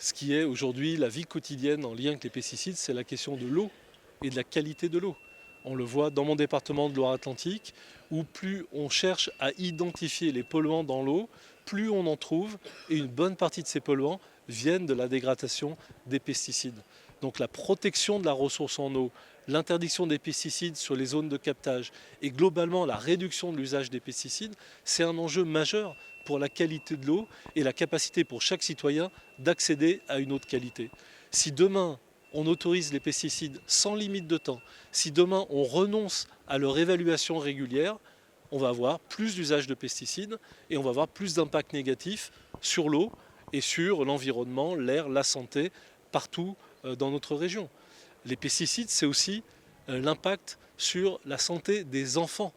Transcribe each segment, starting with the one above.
Ce qui est aujourd'hui la vie quotidienne en lien avec les pesticides, c'est la question de l'eau et de la qualité de l'eau. On le voit dans mon département de Loire-Atlantique, où plus on cherche à identifier les polluants dans l'eau, plus on en trouve, et une bonne partie de ces polluants viennent de la dégradation des pesticides. Donc la protection de la ressource en eau, l'interdiction des pesticides sur les zones de captage et globalement la réduction de l'usage des pesticides, c'est un enjeu majeur pour la qualité de l'eau et la capacité pour chaque citoyen d'accéder à une eau de qualité. Si demain on autorise les pesticides sans limite de temps, si demain on renonce à leur évaluation régulière, on va avoir plus d'usage de pesticides et on va avoir plus d'impact négatif sur l'eau et sur l'environnement, l'air, la santé, partout dans notre région. Les pesticides, c'est aussi l'impact sur la santé des enfants.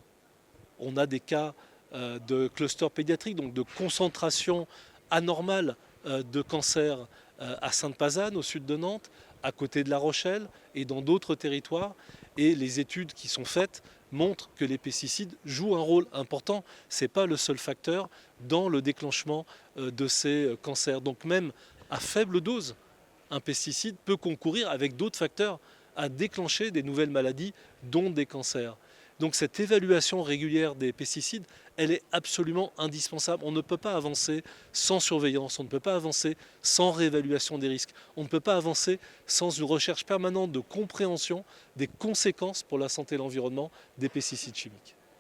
On a des cas de cluster pédiatrique, donc de concentration anormale de cancer à Sainte-Pazanne, au sud de Nantes, à côté de La Rochelle et dans d'autres territoires. Et les études qui sont faites montrent que les pesticides jouent un rôle important. Ce n'est pas le seul facteur dans le déclenchement de ces cancers. Donc même à faible dose, un pesticide peut concourir avec d'autres facteurs à déclencher des nouvelles maladies, dont des cancers. Donc cette évaluation régulière des pesticides, elle est absolument indispensable. On ne peut pas avancer sans surveillance, on ne peut pas avancer sans réévaluation des risques, on ne peut pas avancer sans une recherche permanente de compréhension des conséquences pour la santé et l'environnement des pesticides chimiques.